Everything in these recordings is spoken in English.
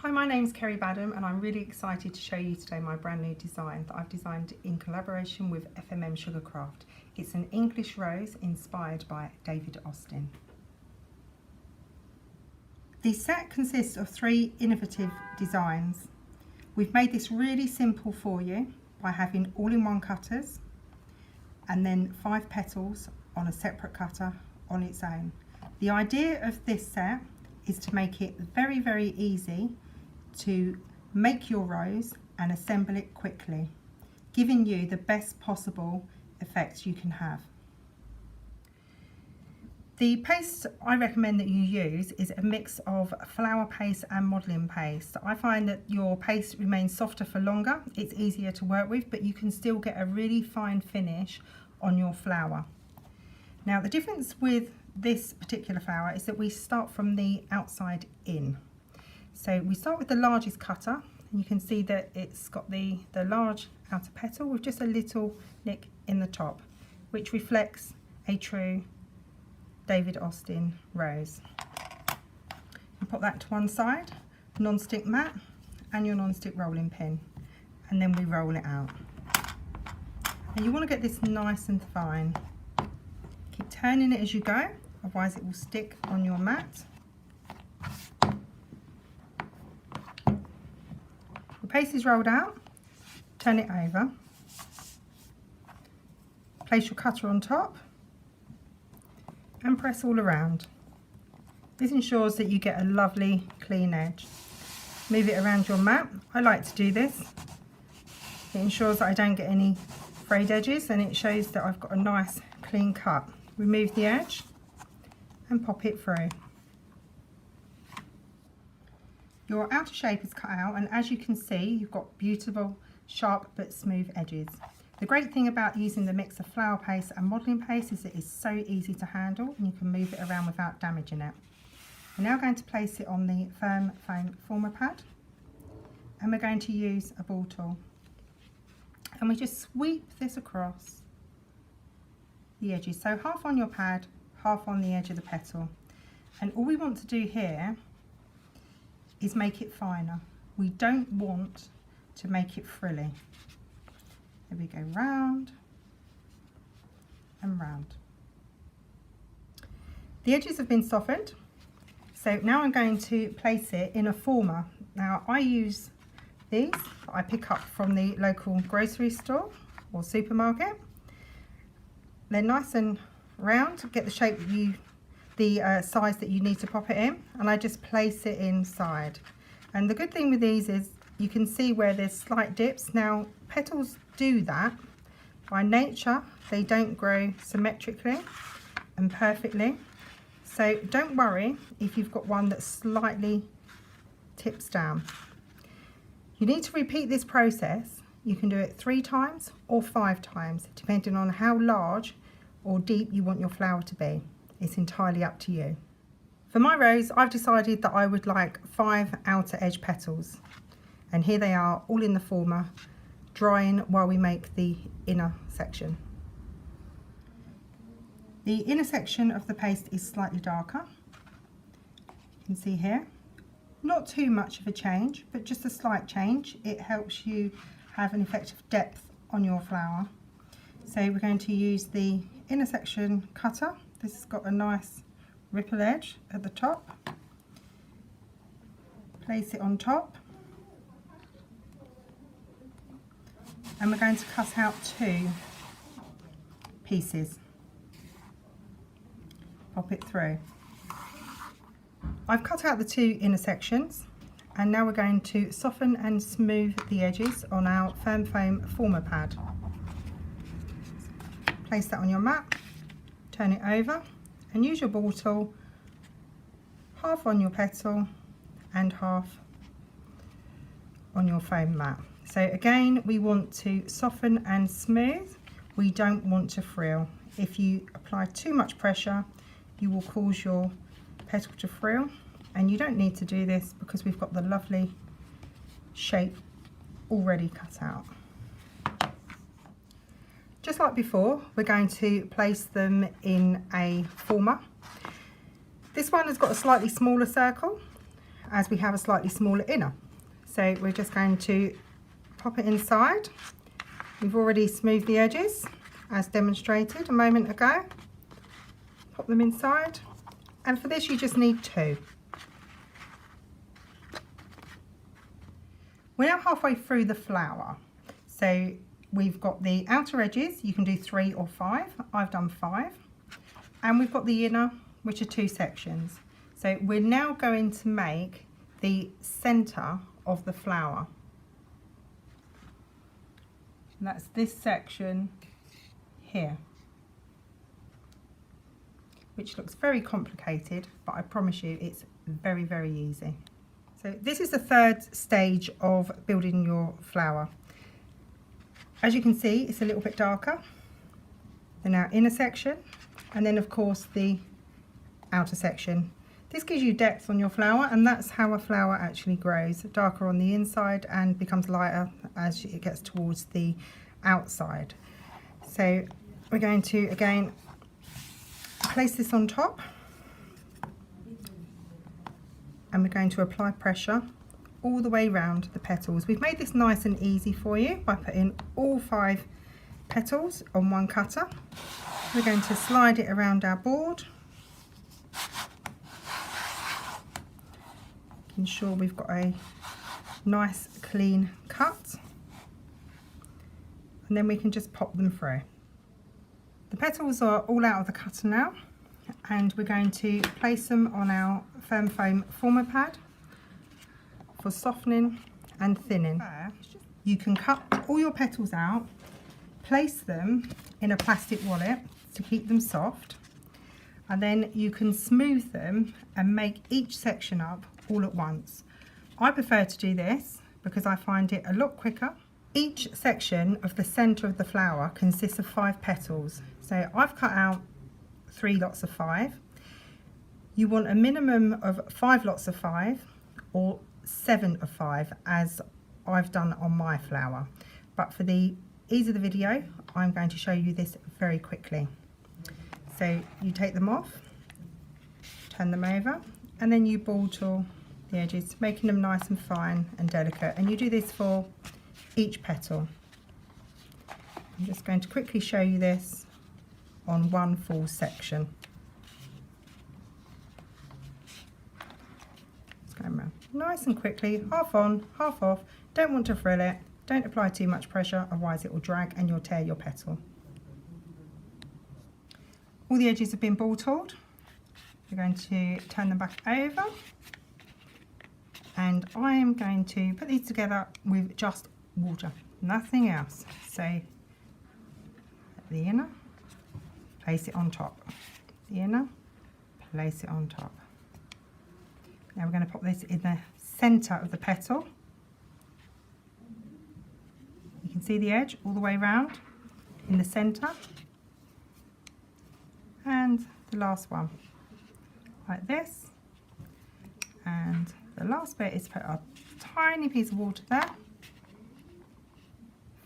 Hi, my name's Kerry Badham and I'm really excited to show you today my brand new design that I've designed in collaboration with FMM Sugarcraft. It's an English rose inspired by David Austin. The set consists of 3 innovative designs. We've made this really simple for you by having all-in-one cutters and then 5 petals on a separate cutter on its own. The idea of this set is to make it very, very easy to make your rose and assemble it quickly, giving you the best possible effect you can have. The paste I recommend that you use is a mix of flour paste and modelling paste. I find that your paste remains softer for longer, it's easier to work with, but you can still get a really fine finish on your flour. Now the difference with this particular flower is that we start from the outside in. So we start with the largest cutter, and you can see that it's got the large outer petal with just a little nick in the top, which reflects a true David Austin rose. And put that to one side, non-stick mat and your non-stick rolling pin, and then we roll it out. And you want to get this nice and fine. Keep turning it as you go, otherwise it will stick on your mat. The paste is rolled out, turn it over, place your cutter on top and press all around. This ensures that you get a lovely clean edge. Move it around your mat. I like to do this. It ensures that I don't get any frayed edges and it shows that I've got a nice clean cut. Remove the edge and pop it through. Your outer shape is cut out, and as you can see, you've got beautiful, sharp but smooth edges. The great thing about using the mix of flour paste and modelling paste is that it's so easy to handle and you can move it around without damaging it. We're now going to place it on the firm foam former pad, and we're going to use a ball tool. And we just sweep this across the edges, so half on your pad, half on the edge of the petal. And all we want to do here is make it finer. We don't want to make it frilly. There we go, round and round. The edges have been softened, so now I'm going to place it in a former. Now I use these that I pick up from the local grocery store or supermarket. They're nice and round, get the shape the size that you need to pop it in, and I just place it inside. And the good thing with these is you can see where there's slight dips. Now petals do that by nature, they don't grow symmetrically and perfectly, so don't worry if you've got one that slightly tips down. You need to repeat this process. You can do it 3 times or 5 times depending on how large or deep you want your flower to be. It's entirely up to you. For my rose, I've decided that I would like 5 outer edge petals, and here they are all in the former, drying while we make the inner section. The inner section of the paste is slightly darker. You can see here, not too much of a change, but just a slight change. It helps you have an effect of depth on your flower. So we're going to use the inner section cutter. This has got a nice ripple edge at the top. Place it on top, and we're going to cut out 2 pieces. Pop it through. I've cut out the 2 inner sections, and now we're going to soften and smooth the edges on our firm foam former pad. Place that on your mat, turn it over, and use your ball tool, half on your petal and half on your foam mat. So again, we want to soften and smooth. We don't want to frill. If you apply too much pressure, you will cause your petal to frill, and you don't need to do this because we've got the lovely shape already cut out. Just like before, we're going to place them in a former. This one has got a slightly smaller circle, as we have a slightly smaller inner. So we're just going to pop it inside. We've already smoothed the edges as demonstrated a moment ago. Pop them inside, and for this you just need 2. We're now halfway through the flower. So we've got the outer edges, you can do 3 or 5. I've done 5. And we've got the inner, which are 2 sections. So we're now going to make the centre of the flower. And that's this section here, which looks very complicated, but I promise you it's very, very easy. So this is the 3rd stage of building your flower. As you can see, it's a little bit darker than our inner section, and then of course the outer section. This gives you depth on your flower, and that's how a flower actually grows. Darker on the inside and becomes lighter as it gets towards the outside. So we're going to again place this on top, and we're going to apply pressure all the way around the petals. We've made this nice and easy for you by putting all 5 petals on one cutter. We're going to slide it around our board, ensure we've got a nice clean cut, and then we can just pop them through. The petals are all out of the cutter now, and we're going to place them on our firm foam former pad for softening and thinning. You can cut all your petals out, place them in a plastic wallet to keep them soft, and then you can smooth them and make each section up all at once. I prefer to do this because I find it a lot quicker. Each section of the centre of the flower consists of 5 petals. So I've cut out 3 lots of 5. You want a minimum of 5 lots of 5 or 7 of 5, as I've done on my flower. But for the ease of the video, I'm going to show you this very quickly. So you take them off, turn them over, and then you ball tool the edges, making them nice and fine and delicate. And you do this for each petal. I'm just going to quickly show you this on one full section. Just going around nice and quickly, half on, half off. Don't want to frill it. Don't apply too much pressure, otherwise it will drag and you'll tear your petal. All the edges have been ball tooled. We're going to turn them back over, and I am going to put these together with just water, nothing else. So at the inner, place it on top. The inner, place it on top. Now we're going to pop this in the centre of the petal. You can see the edge all the way around in the centre. And the last one, like this. And the last bit is put a tiny piece of water there.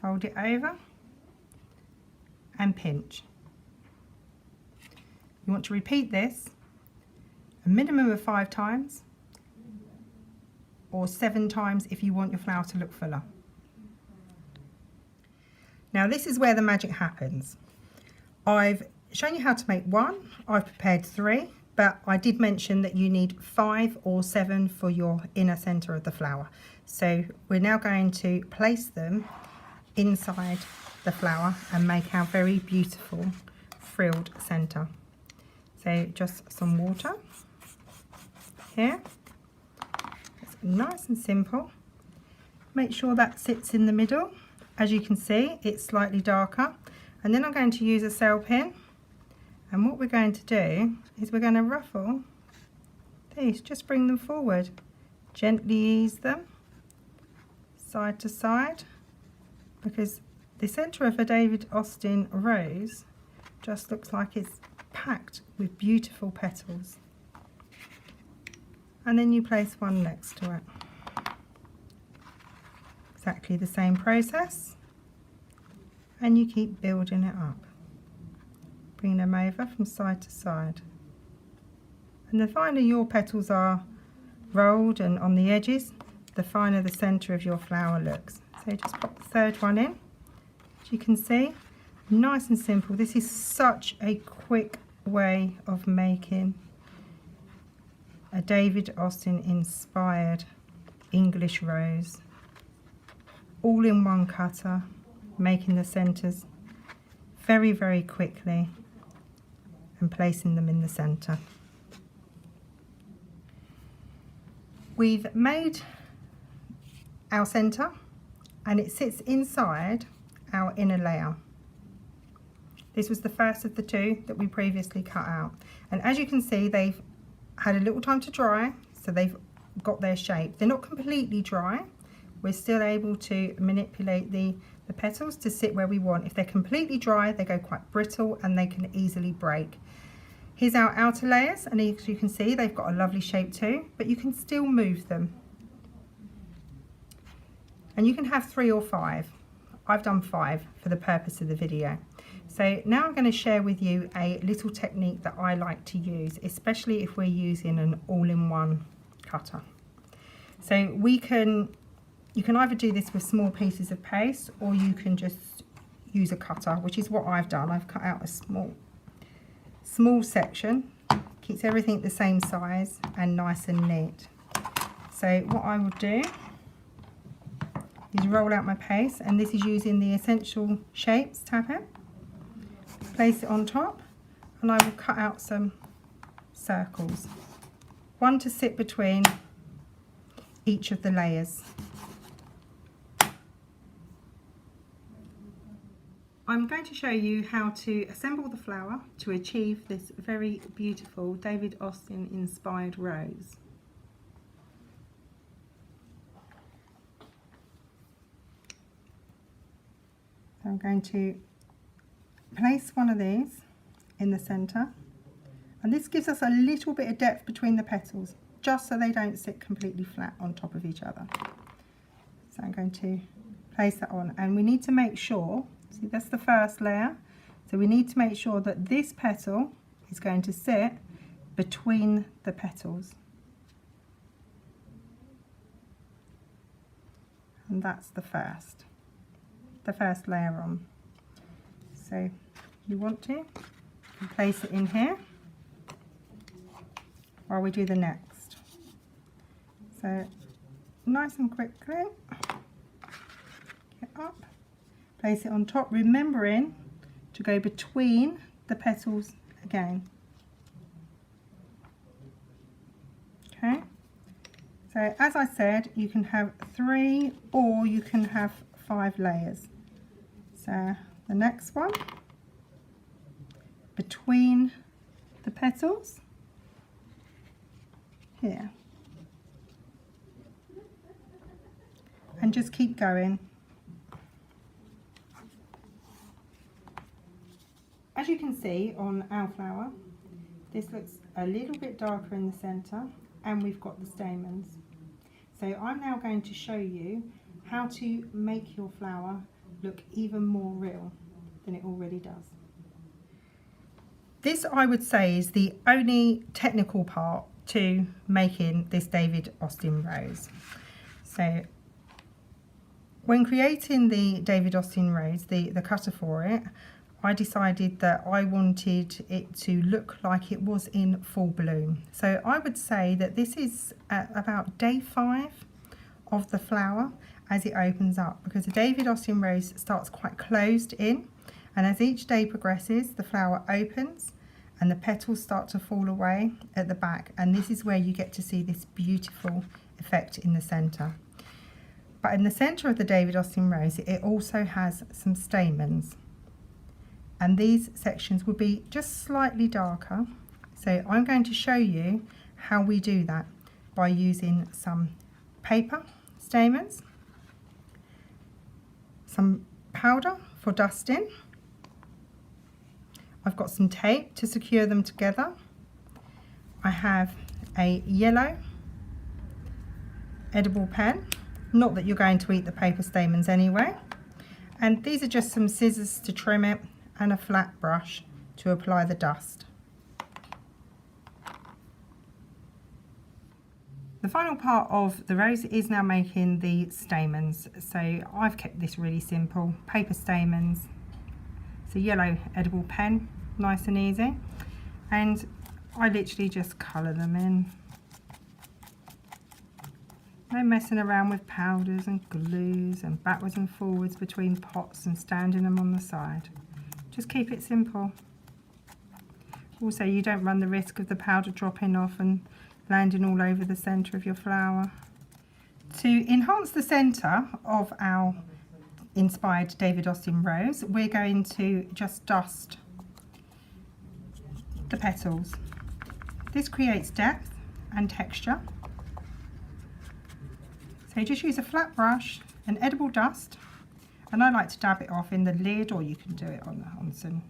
Fold it over and pinch. You want to repeat this a minimum of 5 times, or 7 times if you want your flower to look fuller. Now this is where the magic happens. I've shown you how to make 1, I've prepared 3, but I did mention that you need 5 or 7 for your inner centre of the flower. So we're now going to place them inside the flower and make our very beautiful frilled centre. So just some water here. It's nice and simple. Make sure that sits in the middle. As you can see, it's slightly darker. And then I'm going to use a sail pin. And what we're going to do is we're going to ruffle these, just bring them forward. Gently ease them side to side, because the centre of a David Austin rose just looks like it's packed with beautiful petals. And then you place one next to it. Exactly the same process, and you keep building it up. Bring them over from side to side. And the finer your petals are, rolled and on the edges, the finer the centre of your flower looks. So just pop the third one in. As you can see, nice and simple. This is such a quick way of making a David Austin inspired English rose, all in one cutter, making the centres very, very quickly and placing them in the centre. We've made our centre and it sits inside our inner layer. This was the first of the two that we previously cut out, and as you can see, they've had a little time to dry, so they've got their shape. They're not completely dry. We're still able to manipulate the petals to sit where we want. If they're completely dry, they go quite brittle and they can easily break. Here's our outer layers, and as you can see, they've got a lovely shape too, but you can still move them. And you can have 3 or 5. I've done 5 for the purpose of the video. So now I'm going to share with you a little technique that I like to use, especially if we're using an all-in-one cutter. So you can either do this with small pieces of paste, or you can just use a cutter, which is what I've done. I've cut out a small section, keeps everything the same size and nice and neat. So what I will do is roll out my paste, and this is using the Essential Shapes tablet. Place it on top, and I will cut out some circles, one to sit between each of the layers. I'm going to show you how to assemble the flower to achieve this very beautiful David Austin inspired rose. So I'm going to place one of these in the centre, and this gives us a little bit of depth between the petals, just so they don't sit completely flat on top of each other. So I'm going to place that on, and we need to make sure, see, that's the first layer, so we need to make sure that this petal is going to sit between the petals, and that's the first layer on. So you want to place it in here while we do the next. So nice and quickly, get up, place it on top, remembering to go between the petals again. Okay, so as I said, you can have 3 or you can have 5 layers. So the next one, between the petals here, and just keep going. As you can see on our flower, this looks a little bit darker in the centre, and we've got the stamens. So I'm now going to show you how to make your flower look even more real than it already does. This, I would say, is the only technical part to making this David Austin rose. So when creating the David Austin rose, the cutter for it, I decided that I wanted it to look like it was in full bloom. So I would say that this is at about day 5 of the flower as it opens up, because the David Austin rose starts quite closed in, and as each day progresses, the flower opens and the petals start to fall away at the back, and this is where you get to see this beautiful effect in the centre. But in the centre of the David Austin rose, it also has some stamens, and these sections will be just slightly darker. So I'm going to show you how we do that by using some paper stamens, some powder for dusting. I've got some tape to secure them together. I have a yellow edible pen, not that you're going to eat the paper stamens anyway, and these are just some scissors to trim it and a flat brush to apply the dust. The final part of the rose is now making the stamens. So I've kept this really simple. Paper stamens. It's a yellow edible pen, nice and easy. And I literally just colour them in. No messing around with powders and glues and backwards and forwards between pots and standing them on the side. Just keep it simple. Also, you don't run the risk of the powder dropping off and landing all over the centre of your flower. To enhance the centre of our inspired David Austin rose, we're going to just dust the petals. This creates depth and texture. So just use a flat brush, an edible dust, and I like to dab it off in the lid, or you can do it on some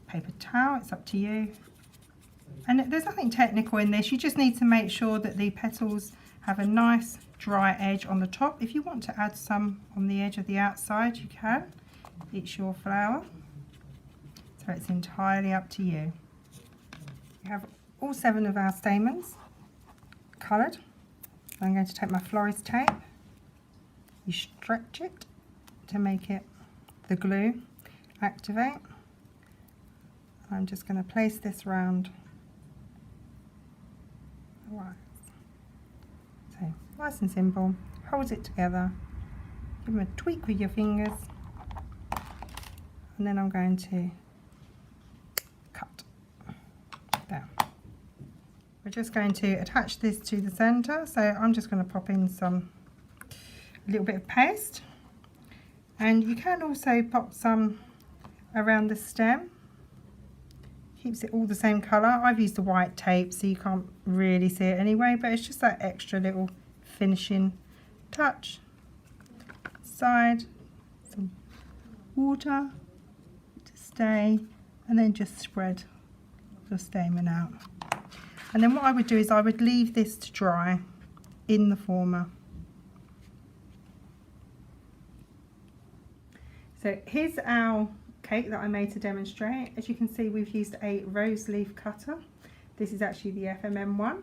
paper towel, it's up to you. And there's nothing technical in this, you just need to make sure that the petals have a nice dry edge on the top. If you want to add some on the edge of the outside, you can. It's your flower, so it's entirely up to you. We have all 7 of our stamens coloured. I'm going to take my florist tape, you stretch it to make it the glue activate. I'm just going to place this round. Right. So nice and simple, hold it together, give them a tweak with your fingers, and then I'm going to cut there. We're just going to attach this to the centre, so I'm just going to pop in a little bit of paste, and you can also pop some around the stem. Keeps it all the same colour. I've used the white tape so you can't really see it anyway, but it's just that extra little finishing touch. Side, some water to stay, and then just spread the stamen out. And then what I would do is I would leave this to dry in the former. So here's our cake that I made to demonstrate. As you can see, we've used a rose leaf cutter. This is actually the FMM one,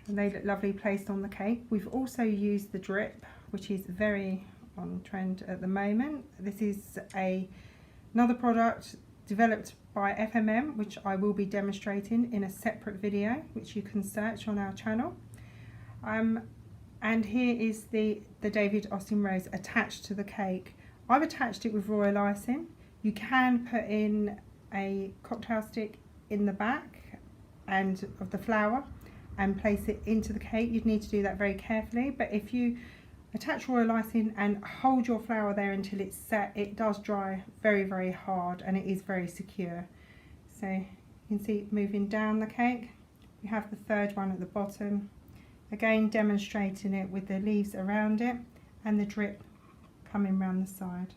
and they look lovely placed on the cake. We've also used the drip, which is very on trend at the moment. This is another product developed by FMM, which I will be demonstrating in a separate video, which you can search on our channel. And here is the David Austin rose attached to the cake. I've attached it with royal icing. You can put in a cocktail stick in the back and of the flower and place it into the cake. You'd need to do that very carefully, but if you attach royal icing and hold your flower there until it's set, it does dry very, very hard and it is very secure. So you can see it moving down the cake. We have the third one at the bottom, again demonstrating it with the leaves around it and the drip coming around the side.